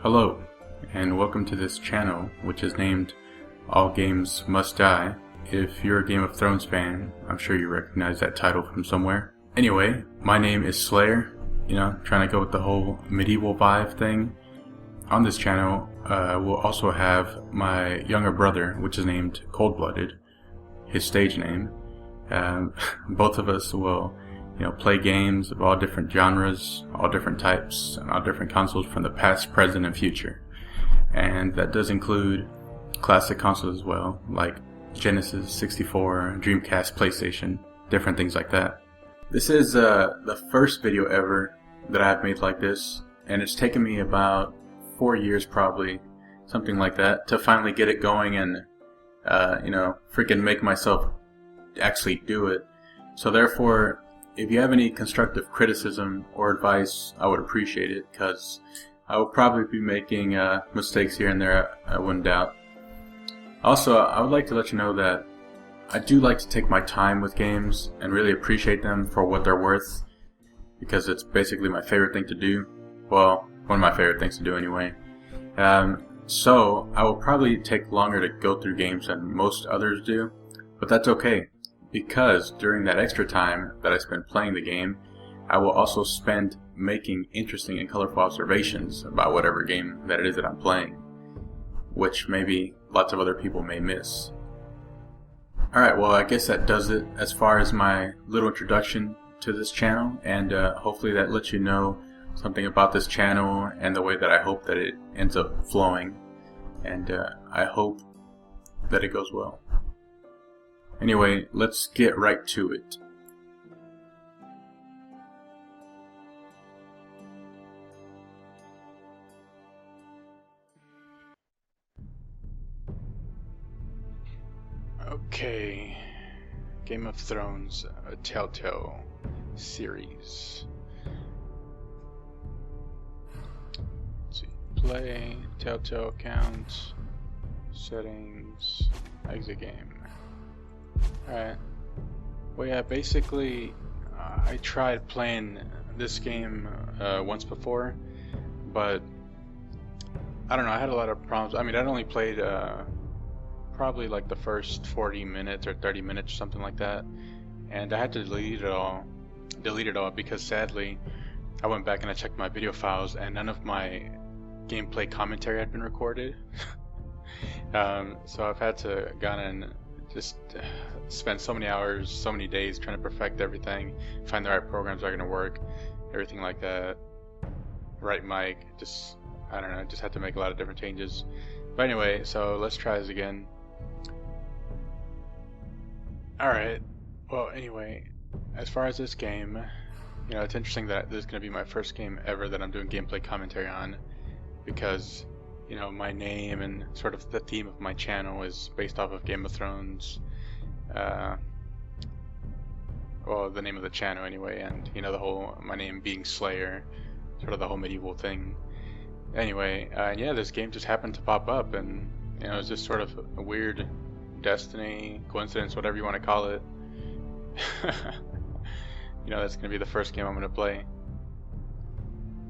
Hello, and welcome to this channel, which is named All Games Must Die. If you're a Game of Thrones fan, I'm sure you recognize that title from somewhere. Anyway, my name is Slayer, trying to go with the whole medieval vibe thing. On this channel, we'll also have my younger brother, which is named Cold-Blooded, his stage name. Both of us will play games of all different genres, all different types, and all different consoles from the past, present, and future. And that does include classic consoles as well, like Genesis, 64, Dreamcast, PlayStation, different things like that. This is the first video ever that I've made like this, and it's taken me about 4 years probably, something like that, to finally get it going and, freaking make myself actually do it. So therefore, if you have any constructive criticism or advice, I would appreciate it, because I will probably be making mistakes here and there, I wouldn't doubt. Also, I would like to let you know that I do like to take my time with games and really appreciate them for what they're worth, because it's basically my favorite thing to do. Well, one of my favorite things to do anyway. So I will probably take longer to go through games than most others do, but that's okay, because during that extra time that I spend playing the game, I will also spend making interesting and colorful observations about whatever game that it is that I'm playing, which maybe lots of other people may miss. Alright, well, I guess that does it as far as my little introduction to this channel, and hopefully that lets you know something about this channel and the way that I hope that it ends up flowing, and I hope that it goes well. Anyway, let's get right to it. Okay, Game of Thrones, a Telltale series. Let's see, play, Telltale account, settings, exit game. Alright, well yeah, basically I tried playing this game once before, but I don't know, I had a lot of problems. I mean, I'd only played probably like the first 40 minutes or 30 minutes or something like that, and I had to delete it all because sadly I went back and I checked my video files and none of my gameplay commentary had been recorded. So I've had to go and just spend so many hours, so many days trying to perfect everything, find the right programs that are going to work, everything like that, right mic, I don't know, just had to make a lot of different changes. But anyway, so let's try this again. Alright, well anyway, as far as this game, it's interesting that this is going to be my first game ever that I'm doing gameplay commentary on, because my name and sort of the theme of my channel is based off of Game of Thrones. Well, the name of the channel anyway, and my name being Slayer, sort of the whole medieval thing. Anyway, yeah, this game just happened to pop up, and it was just sort of a weird destiny, coincidence, whatever you want to call it. That's gonna be the first game I'm gonna play.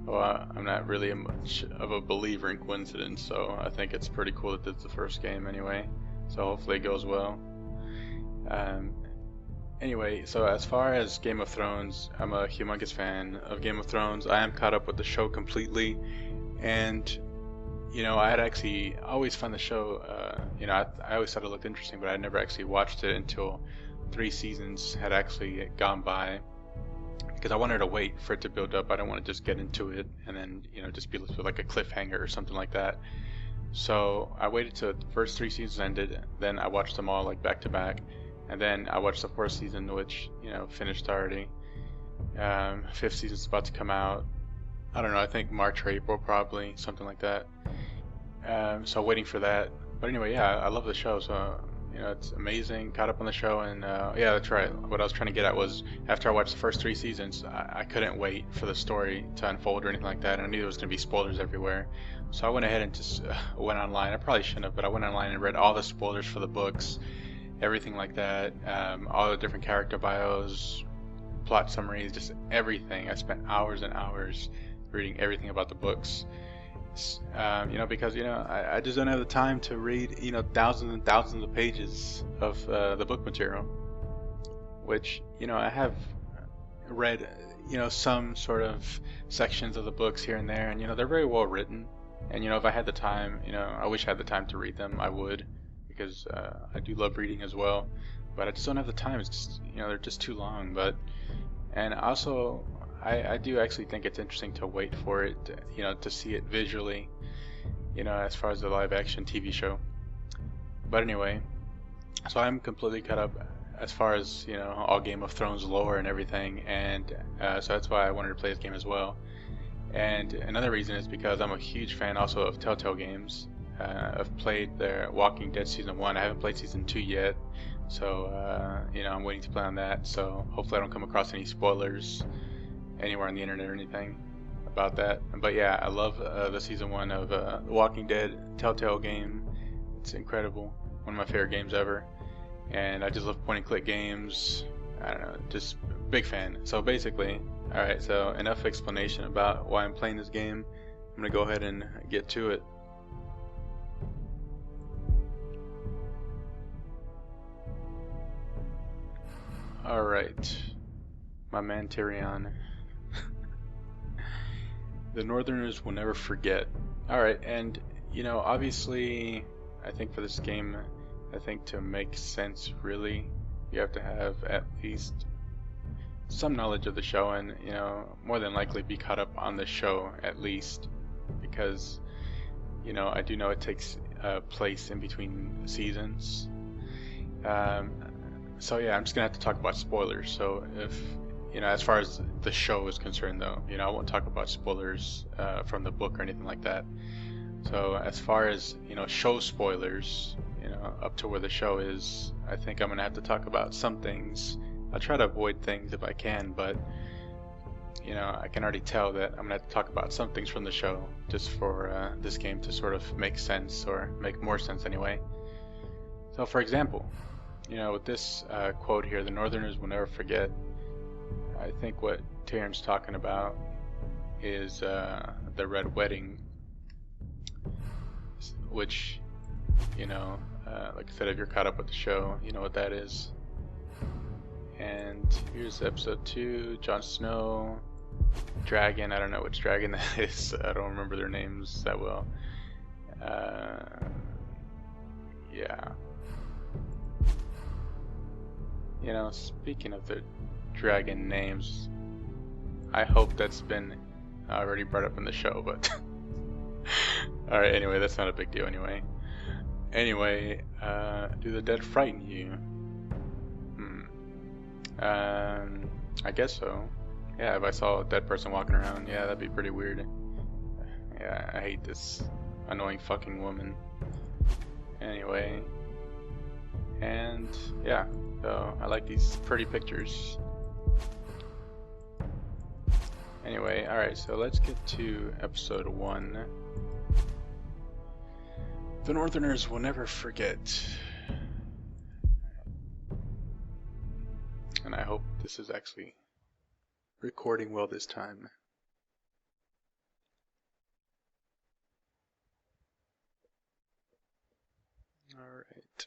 Well, I'm not really much of a believer in coincidence, so I think it's pretty cool that this is the first game anyway. So hopefully it goes well. Anyway, so as far as Game of Thrones, I'm a humongous fan of Game of Thrones. I am caught up with the show completely, and I had actually always found the show. I always thought it looked interesting, but I never actually watched it until 3 seasons had actually gone by. Because I wanted to wait for it to build up. I don't want to just get into it and then just be left with like a cliffhanger or something like that. So I waited till the first 3 seasons ended, then I watched them all like back to back, and then I watched the 4th season, which finished already. 5th season's about to come out. I don't know, I think March or April probably, something like that. So waiting for that. But anyway, yeah, I love the show, so it's amazing. Caught up on the show, and yeah, that's right. What I was trying to get at was, after I watched the first 3 seasons, I couldn't wait for the story to unfold or anything like that, and I knew there was going to be spoilers everywhere. So I went ahead and just went online. I probably shouldn't have, but I went online and read all the spoilers for the books, everything like that, all the different character bios, plot summaries, just everything. I spent hours and hours reading everything about the books. Because I just don't have the time to read thousands and thousands of pages of the book material, which I have read some sort of sections of the books here and there, and they're very well written, and if I had the time, I wish I had the time to read them, I would, because I do love reading as well, but I just don't have the time. It's just they're just too long. And also I do actually think it's interesting to wait for it, to see it visually, as far as the live action TV show. But anyway, so I'm completely caught up as far as all Game of Thrones lore and everything, and so that's why I wanted to play this game as well. And another reason is because I'm a huge fan also of Telltale games. I've played their Walking Dead Season 1. I haven't played Season 2 yet, so I'm waiting to play on that, so hopefully I don't come across any spoilers anywhere on the internet or anything about that. But yeah, I love the Season 1 of The Walking Dead Telltale game. It's incredible. One of my favorite games ever. And I just love point and click games. I don't know, just big fan. So basically, alright, so enough explanation about why I'm playing this game. I'm going to go ahead and get to it. Alright, my man Tyrion. The Northerners will never forget. Alright, and obviously, I think for this game, I think to make sense really, you have to have at least some knowledge of the show, and more than likely be caught up on the show at least, because I do know it takes place in between seasons. So yeah, I'm just gonna have to talk about spoilers. So if as far as the show is concerned, though, I won't talk about spoilers from the book or anything like that. So as far as show spoilers, up to where the show is, I think I'm gonna have to talk about some things. I'll try to avoid things if I can, but I can already tell that I'm gonna have to talk about some things from the show just for this game to sort of make sense, or make more sense anyway. So for example, with this quote here, the Northerners will never forget, I think what Tyrion's talking about is the Red Wedding, which, like I said, if you're caught up with the show, you know what that is. And here's episode 2, Jon Snow, Dragon, I don't know which dragon that is, I don't remember their names that well. Yeah. Speaking of the dragon names, I hope that's been already brought up in the show, but alright, anyway, that's not a big deal anyway. Anyway, do the dead frighten you? I guess so. Yeah, if I saw a dead person walking around, yeah, that'd be pretty weird. Yeah, I hate this annoying fucking woman. Anyway, and yeah, so I like these pretty pictures. Anyway, alright, so let's get to episode 1. The Northerners will never forget. And I hope this is actually recording well this time. Alright.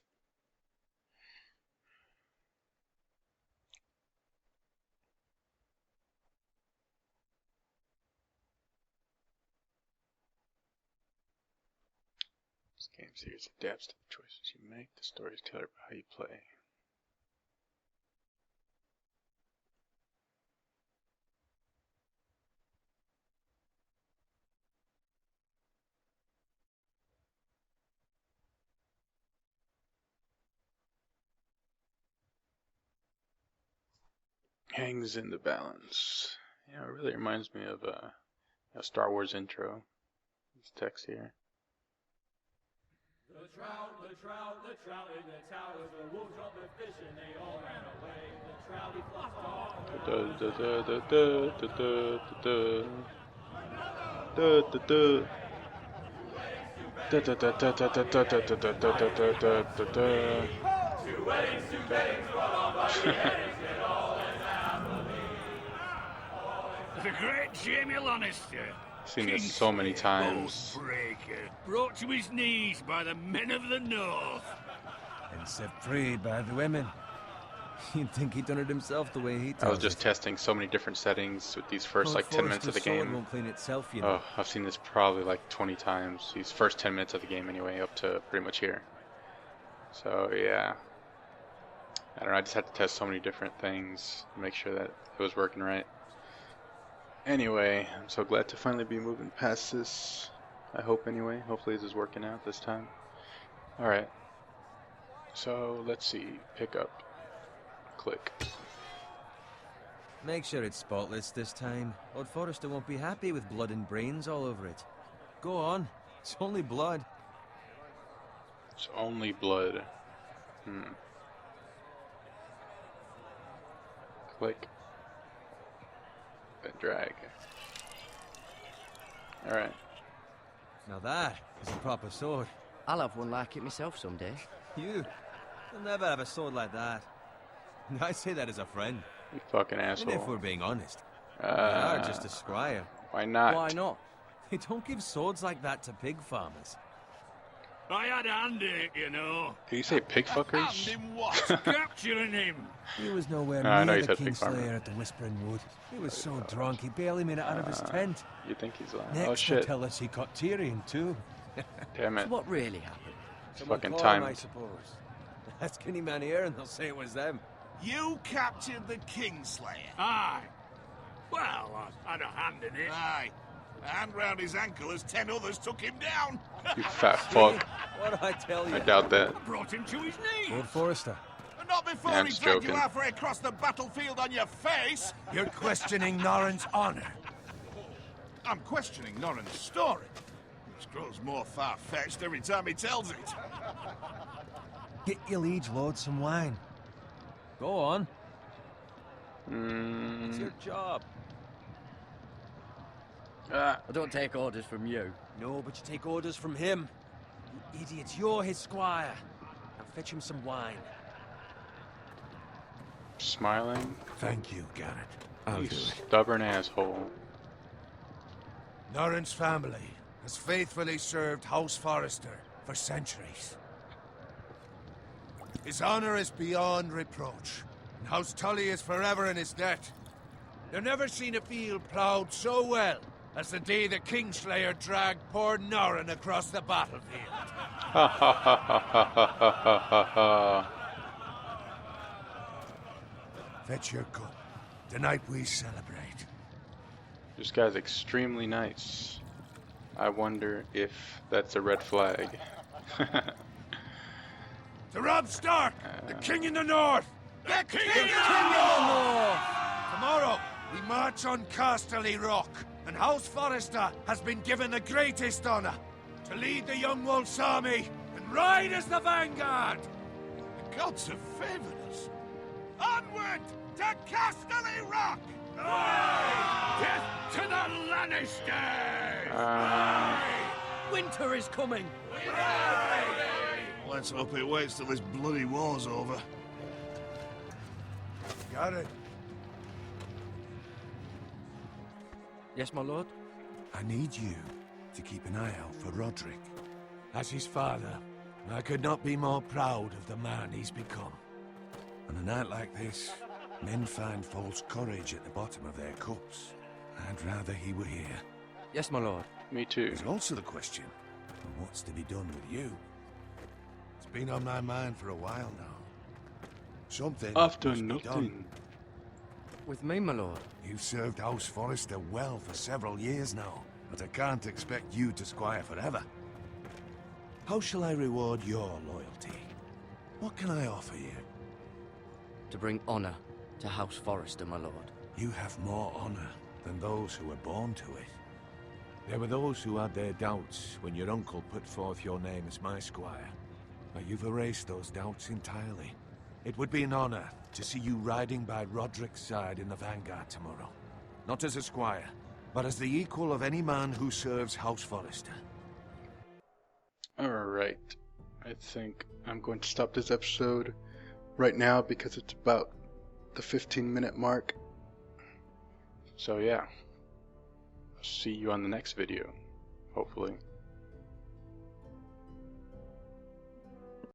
This game series adapts to the choices you make. The story is tailored by how you play. Hangs in the balance. Yeah, it really reminds me of a Star Wars intro. This text here. The trout in the towers, the wolves dropped the fish and they all ran away. The trout he flopped off. The great Jamie Lannister. Seen this so many times. Breaker, brought to his knees by the men of the north. And set free by the women. You'd think he'd done it himself the way he tells I was just it. testing so many different settings with these first Lord like 10 minutes of the Forrester's sword game. won't clean itself, you know. Oh, I've seen this probably like 20 times. These first 10 minutes of the game anyway, up to pretty much here. So yeah. I don't know, I just had to test so many different things to make sure that it was working right. Anyway, I'm so glad to finally be moving past this. I hope anyway. Hopefully this is working out this time. Alright. So let's see. Pick up. Click. Make sure it's spotless this time. Lord Forrester won't be happy with blood and brains all over it. Go on. It's only blood. It's only blood. Click. Then drag. Alright. Now that is a proper sword. I'll have one like it myself someday. You'll never have a sword like that. And I say that as a friend. You fucking And if we're asshole. being honest, you are just a squire. Why not? Why not? They don't give swords like that to pig farmers. I had a hand in it, you know. Did you say pig fuckers? Hand in what? Capturing him. He was nowhere No, I know near you the said pig farmer. Kingslayer at the Whispering Wood. He was so drunk he barely made it out of his tent. You think he's lying? Next, Oh they'll shit. tell us he caught Tyrion too. Damn it. So what really happened? It's Someone fucking call 'em, I timed. suppose. Ask any man here and they'll say it was them. You captured the Kingslayer. Aye. Well, I had a hand in it. Aye. A hand round his ankle as 10 others took him down. You fat fuck. What do I tell you? I doubt that. Brought him to his knees. Lord Forrester. And not before Yeah, I'm he just dragged you joking. halfway across the battlefield on your face. You're questioning Norrin's honor. I'm questioning Norrin's story, which grows more far-fetched every time he tells it. Get your liege lord some wine. Go on. It's your job. I don't take orders from you. No, but you take orders from him. You idiots, you're his squire. Now fetch him some wine. Smiling. Thank you, Garrett. I'll You do it. stubborn asshole. Norrin's family has faithfully served House Forrester for centuries. His honor is beyond reproach, and House Tully is forever in his debt. They've never seen a field ploughed so well as the day the Kingslayer dragged poor Norrin across the battlefield. Ha ha ha ha ha ha ha ha ha. Fetch your cup. Tonight we celebrate. This guy's extremely nice. I wonder if that's a red flag. To Robb Stark, the King in the North! The King Tomorrow, we march on Casterly Rock, and House Forrester has been given the greatest honor to lead the Young Wolf's army and ride as the vanguard. The gods have favored us. Onward to Casterly Rock! Death to the Lannisters! Winter is coming! Let's hope it waits till this bloody war's over. Got it. Yes, my lord? I need you to keep an eye out for Roderick. As his father, I could not be more proud of the man he's become. On a night like this, men find false courage at the bottom of their cups. I'd rather he were here. Yes, my lord. Me too. There's also the question of what's to be done with you. It's been on my mind for a while now. Something I've done must be nothing. With me, my lord. You've served House Forrester well for several years now, but I can't expect you to squire forever. How shall I reward your loyalty? What can I offer you? To bring honor to House Forrester, my lord. You have more honor than those who were born to it. There were those who had their doubts when your uncle put forth your name as my squire. But you've erased those doubts entirely. It would be an honor to see you riding by Roderick's side in the vanguard tomorrow. Not as a squire, but as the equal of any man who serves House Forrester. Alright. I think I'm going to stop this episode right now because it's about the 15-minute mark. So yeah. see you on the next video, hopefully.